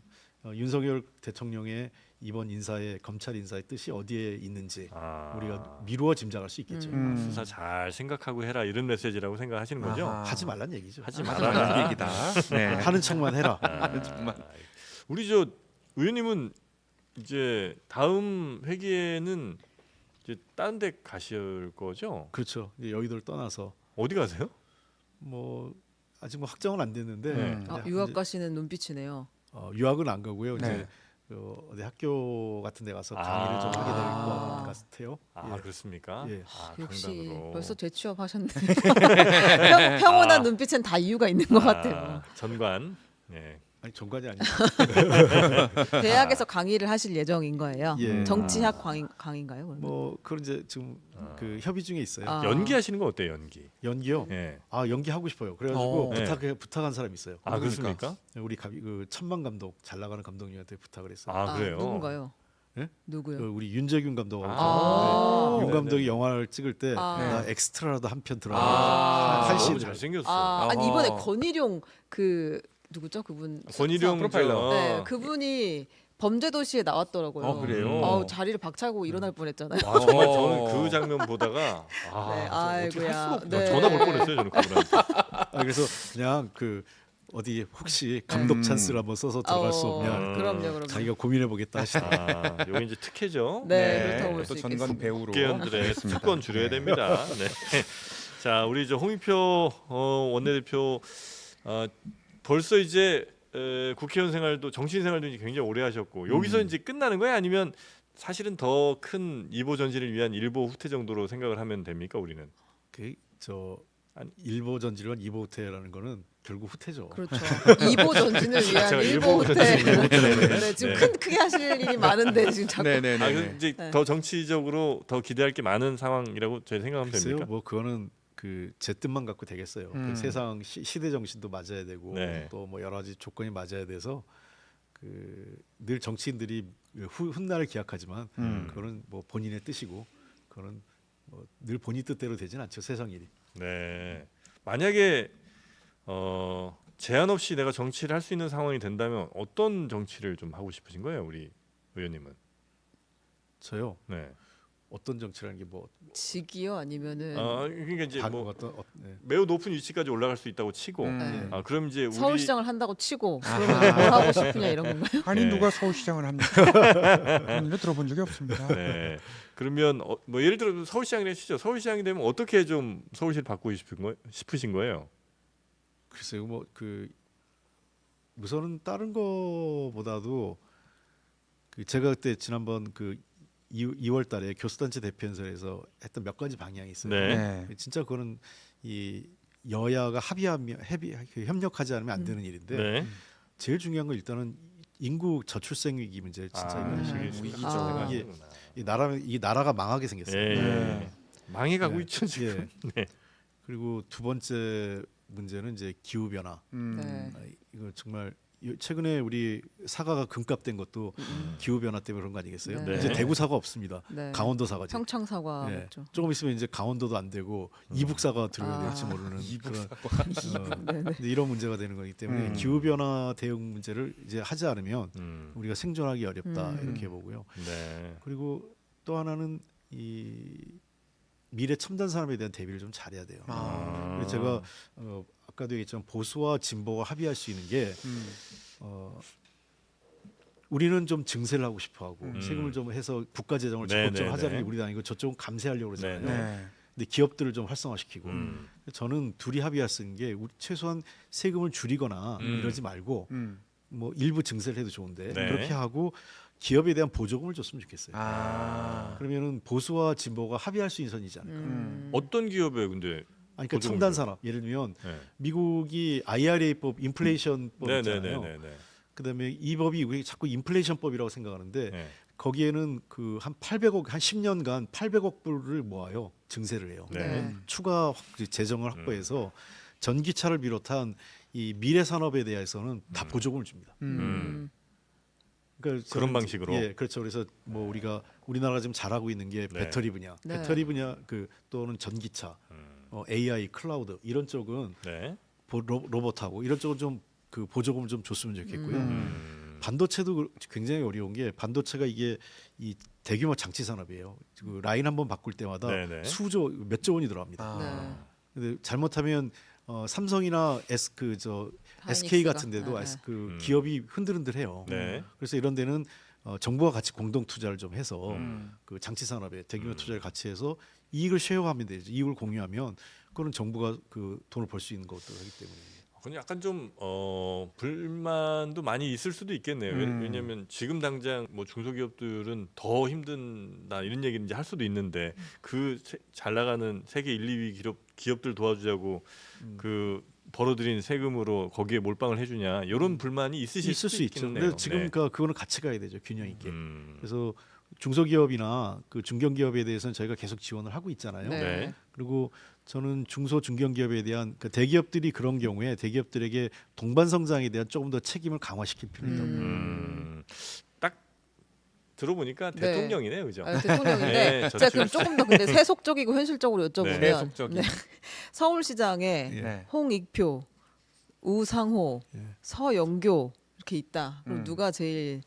윤석열 대통령의 이번 인사의 검찰 인사의 뜻이 어디에 있는지 우리가 미루어 짐작할 수 있겠죠. 수사 잘 생각하고 해라 이런 메시지라고 생각하시는 거죠? 아하. 하지 말란 얘기죠. 하지 하지 말아라. 말라는 얘기다. 네. 하는 척만 해라. 우리 저 의원님은 이제 다음 회기에는 이제 다른 데 가실 거죠? 그렇죠. 이제 여의도를 떠나서 어디 가세요? 뭐 아직 뭐 확정은 안 됐는데 네. 이제 유학 가시는 눈빛이네요. 유학은 안 가고요. 네. 이제 어디 학교 같은 데 가서 강의를 좀 하게 될 것 같아요. 예. 그렇습니까? 예. 역시 강단으로. 벌써 재취업하셨네. 평온한 눈빛은 다 이유가 있는 것 같아요. 전관. 네. 아니 정관이 아니고 대학에서 강의를 하실 예정인 거예요. 예. 정치학 강의인가요? 그러면? 뭐 그런 이제 지금 그 협의 중에 있어요. 연기하시는 거 어때요, 연기? 연기요? 네. 연기 하고 싶어요. 그래가지고 네. 부탁한 사람이 있어요. 그렇습니까? 우리 그 천만 감독 잘 나가는 감독님한테 부탁을 했어요. 그래요? 누군가요? 누구요? 그 우리 윤재균 감독하고 아. 윤 감독이 네네. 영화를 찍을 때 아. 나 엑스트라라도 한 편 들어가. 아. 한 너무 씬. 잘생겼어. 아니 이번에 어허. 권일용 그 누구죠? 그분 권일용 프로파일러. 네, 그분이 범죄도시에 나왔더라고요. 그래요? 자리를 박차고 일어날 뻔했잖아요. 와, 정말 어. 저는 그 장면 보다가 네, 어떻게 할 아이고야. 수가 없다. 네. 전화 걸 뻔했어요 저는 그분한테. 그래서 그냥 그 어디 혹시 감독 찬스를 한번 써서 들어갈 수 없냐. 그럼요. 자기가 고민해 보겠다 하시더라고요. 여기 이제 특혜죠. 네, 그렇다고 볼 또 수 전관 있겠습니다. 배우로 국회의원들의 알겠습니다. 특권 줄여야 네. 됩니다. 네. 자, 우리 저 홍익표 원내대표 벌써 이제 국회의원 생활도 정치인 생활도 이제 굉장히 오래 하셨고 여기서 이제 끝나는 거예요? 아니면 사실은 더 큰 이보 전진을 위한 일보 후퇴 정도로 생각을 하면 됩니까 우리는? 그저 일보 전지론 이보 후퇴라는 거는 결국 후퇴죠. 그렇죠. 이보 전진을 위한 제가 일보 일보 후퇴. 네, 지금 네. 크게 하실 일이 많은데 지금 자꾸 네네네. 그래서 이제 네. 더 정치적으로 더 기대할 게 많은 상황이라고 저희 생각하면 글쎄요, 됩니까? 뭐 그거는 그 제 뜻만 갖고 되겠어요. 그 세상 시대 정신도 맞아야 되고 네. 또 뭐 여러 가지 조건이 맞아야 돼서 그 늘 정치인들이 훗날을 기약하지만 그거는 뭐 본인의 뜻이고 그거는 뭐 늘 본인 뜻대로 되진 않죠 세상 일이. 네. 만약에 제한 없이 내가 정치를 할 수 있는 상황이 된다면 어떤 정치를 좀 하고 싶으신 거예요, 우리 의원님은? 저요. 네. 어떤 정치라는 게 뭐 직이요 아니면은 그러니까 이제 뭐 어떤 네. 매우 높은 위치까지 올라갈 수 있다고 치고, 네. 그럼 이제 우리 서울시장을 한다고 치고 아하. 그러면 뭘 하고 싶으냐 이런 건가요? 아니 네. 누가 서울시장을 합니까? 그런 일 들어본 적이 없습니다. 네. 그러면 뭐 예를 들어 서울시장이라 치죠. 서울시장이 되면 어떻게 좀 서울시를 바꾸고 싶으신 거예요? 글쎄요, 뭐 그 우선은 다른 거보다도 그 제가 그때 지난번 그 2월달에 교수단체 대표연설에서 했던 몇 가지 방향이 있어요. 네. 네. 진짜 그거는 이 여야가 협력하지 않으면 안 되는 일인데 네. 제일 중요한 건 일단은 인구 저출생 위기 문제를 진짜 위기죠. 아. 이게 이 나라가 망하게 생겼어요. 예. 네. 망해가고 네. 있죠 지금. 예. 그리고 두 번째 문제는 이제 기후 변화. 네. 이거 정말 최근에 우리 사과가 금값 된 것도 기후 변화 때문에 그런 거 아니겠어요? 네. 이제 대구 사과 없습니다. 네. 강원도 사과지. 평창 사과 예. 먹죠. 조금 있으면 이제 강원도도 안 되고 이북 사과 들어야 될지 아. 모르는 그런 네네. 근데 이런 문제가 되는 거기 때문에 기후 변화 대응 문제를 이제 하지 않으면 우리가 생존하기 어렵다 이렇게 보고요. 네. 그리고 또 하나는 이 미래 첨단 산업에 대한 대비를 좀 잘해야 돼요. 그래서 제가 아까도 얘기했지만 보수와 진보가 합의할 수 있는 게 우리는 좀 증세를 하고 싶어하고 세금을 좀 해서 국가 재정을 네, 적극적으로 네, 하자는 네. 게 우리도 아니고 저쪽은 감세하려고 그러잖아요. 네, 네. 근데 기업들을 좀 활성화시키고 저는 둘이 합의할 수 있는 게 최소한 세금을 줄이거나 이러지 말고 뭐 일부 증세를 해도 좋은데 네. 그렇게 하고 기업에 대한 보조금을 줬으면 좋겠어요. 아. 그러면은 보수와 진보가 합의할 수 있는 선이지 않을까. 어떤 기업에 근데 아니, 그러니까 보조금 첨단 줘요? 산업 예를 들면 네. 미국이 IRA법 인플레이션법 있잖아요. 네네네네. 그다음에 이 법이 우리 자꾸 인플레이션법이라고 생각하는데 네. 거기에는 그 한 800억 한 10년간 800억 불을 모아요. 증세를 해요. 네. 추가 재정을 확보해서 전기차를 비롯한 이 미래 산업에 대해서는 다 보조금을 줍니다. 그러니까 그런 저는 방식으로? 예, 그렇죠. 그래서 뭐 우리나라가 지금 잘하고 있는 게 네. 배터리 분야, 네. 배터리 분야 또는 전기차, AI, 클라우드 이런 쪽은 네. 로봇하고 이런 쪽은 좀 그 보조금을 좀 줬으면 좋겠고요. 반도체도 굉장히 어려운 게 반도체가 이게 이 대규모 장치 산업이에요. 그 라인 한번 바꿀 때마다 네네. 수조 몇 조 원이 들어갑니다. 네. 근데 잘못하면 삼성이나 SK 같은 데도 네. 그 기업이 흔들흔들해요. 네. 그래서 이런 데는 정부가 같이 공동 투자를 좀 해서 그 장치 산업에 대규모 투자를 같이 해서 이익을 쉐어하면 되죠. 이익을 공유하면 그거는 정부가 그 돈을 벌 수 있는 것도 하기 때문에. 근데 약간 좀 불만도 많이 있을 수도 있겠네요. 왜냐하면 지금 당장 뭐 중소기업들은 더 힘든다 이런 얘기를 이제 할 수도 있는데 그 잘 나가는 세계 1, 2위 기업들 도와주자고 그 벌어들인 세금으로 거기에 몰빵을 해주냐 이런 불만이 있을 수 있죠. 있겠네요. 근데 지금 네. 그거는 같이 가야 되죠. 균형 있게. 음. 그래서 중소기업이나 그 중견기업에 대해서는 저희가 계속 지원을 하고 있잖아요. 네. 네. 그리고 저는 중소 중견기업에 대한 그 대기업들이 그런 경우에 대기업들에게 동반 성장에 대한 조금 더 책임을 강화시킬 필요가 있다고. 딱 들어보니까 네. 대통령이네요, 그죠? 대통령인데 네, 제가 그럼 조금 더 근데 세속적이고 현실적으로 여쭤보면 네. 세속적인. 서울시장에 네. 홍익표, 우상호, 서영교 이렇게 있다. 그럼 누가 제일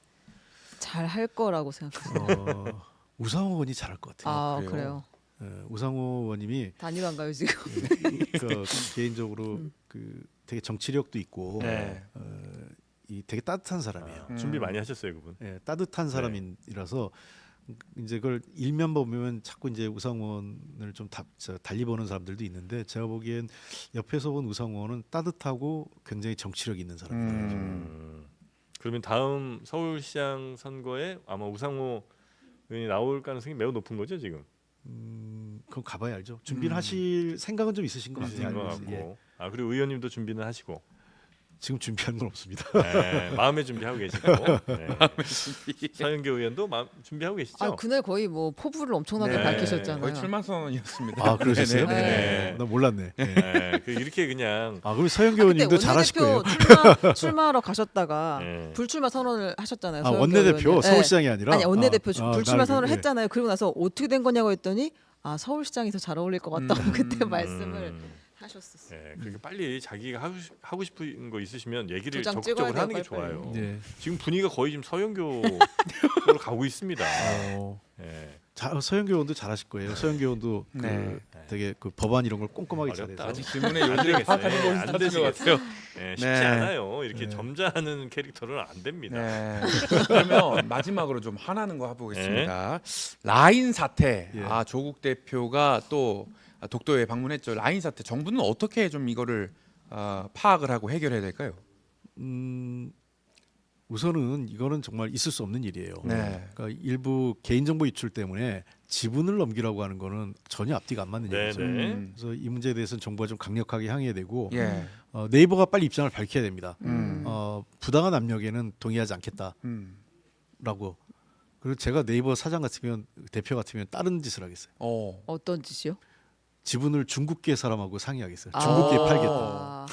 잘 할 거라고 생각하세요? 우상호 의원이 잘할 것 같아요. 아 그래요? 그래요. 우상호 의원님이 단일화인가요 지금? 그 개인적으로 그 되게 정치력도 있고 네. 이 되게 따뜻한 사람이에요. 준비 많이 하셨어요, 그분. 예, 따뜻한 사람이라서 이제 그걸 일면 보면 자꾸 이제 우상원을 좀 달리 보는 사람들도 있는데 제가 보기엔 옆에서 본 우상원은 따뜻하고 굉장히 정치력 있는 사람이에요. 그러면 다음 서울시장 선거에 아마 우상호 의원이 나올 가능성이 매우 높은 거죠, 지금. 그건 가봐야 알죠. 준비를 하실 생각은 좀 있으신 것 있으신 같아요. 것 같고. 예. 아 그리고 의원님도 준비는 하시고. 지금 준비하는 건 없습니다. 네, 마음의 준비하고 계시고. 네. 서영교 의원도 준비하고 계시죠? 아 그날 거의 뭐 포부를 엄청나게 네. 밝히셨잖아요. 거의 출마 선언이었습니다. 아 그러셨어요? 네네. 네. 나 몰랐네. 예. 네, 이렇게 그냥 아 그럼 서영교 그때 의원님도 잘하실 거예요. 출마하러 가셨다가 네. 불출마 선언을 하셨잖아요. 아 서영교 원내대표 의원은. 네. 서울시장이 아니라 아니 원내대표 아, 불출마 나 선언을 예. 했잖아요. 그리고 나서 어떻게 된 거냐고 했더니 아 서울시장이 더 잘 어울릴 것 같다고 그때 말씀을 하셨었어요. 네, 그렇게 빨리 자기가 하고 싶은 거 있으시면 얘기를 도장 적극적으로 찍어야 하는 게 돼요, 빨리빨리. 좋아요. 네. 지금 분위기가 거의 지금 서영교로 가고 있습니다. 네. 서영교 의원도 잘하실 거예요. 서영교 의원도 네. 되게 그 법안 이런 걸 꼼꼼하게 어렵다. 잘해서 아직 질문의 안 요지를 되겠어요. 파악하는 예, 것이 안 다른 것 되시겠어요. 같아요. 네, 쉽지 네. 않아요. 이렇게 점잖은 캐릭터는 안 됩니다. 네. 그러면 마지막으로 좀 화나는 거 해보겠습니다. 라인 사태. 예. 아 조국 대표가 또 독도에 방문했죠. 라인 사태. 정부는 어떻게 좀 이거를 파악을 하고 해결해야 될까요? 우선은 이거는 정말 있을 수 없는 일이에요. 네. 그러니까 일부 개인정보 유출 때문에 지분을 넘기라고 하는 거는 전혀 앞뒤가 안 맞는 네, 얘기죠. 네. 그래서 이 문제에 대해서는 정부가 좀 강력하게 항의해야 되고 예. 네이버가 빨리 입장을 밝혀야 됩니다. 음. 부당한 압력에는 동의하지 않겠다라고. 음. 그리고 제가 네이버 사장 같으면 대표 같으면 다른 짓을 하겠어요. 어떤 짓이요? 지분을 중국계 사람하고 상의하겠어요. 중국계에 팔겠다.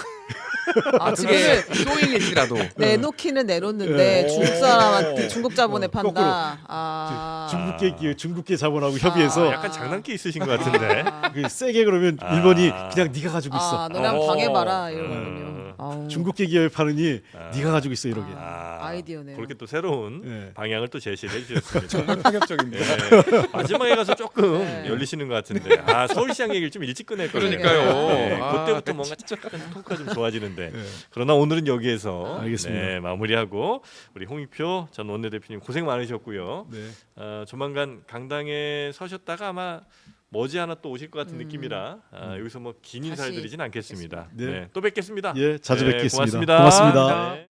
아 그게 지분을 소일일지라도 내놓기는 내놓는데 중국 사람한테 중국 자본에 거꾸로. 판다. 아. 중국계 기업, 중국계 자본하고 협의해서 약간 장난기 있으신 것 같은데. 그 세게 그러면 일본이 그냥 네가 가지고 있어. 아 너네 한번 당해봐라 이런 음. 거군요. 아우. 중국계 기업에 파느니 네가 가지고 있어 이러게. 아이디어네요. 그렇게 또 새로운 네. 방향을 또 제시를 해주셨습니다. 정말 파격적입니다. 네. 마지막에 가서 조금 네. 열리시는 것 같은데 서울시장 얘기를 좀 일찍 꺼낼 거예요. 그러니까요. 네, 아, 그때부터 뭔가 약간 토크가 좀 좋아지는데 네. 그러나 오늘은 여기에서 알겠습니다. 네, 마무리하고 우리 홍익표 전 원내대표님 고생 많으셨고요. 네. 조만간 강당에 서셨다가 아마 머지않아 또 오실 것 같은 느낌이라 여기서 뭐 긴 인사를 다시 드리진 않겠습니다. 뵙겠습니다. 네, 또 뵙겠습니다. 예, 자주 네, 뵙겠습니다. 고맙습니다. 고맙습니다. 네.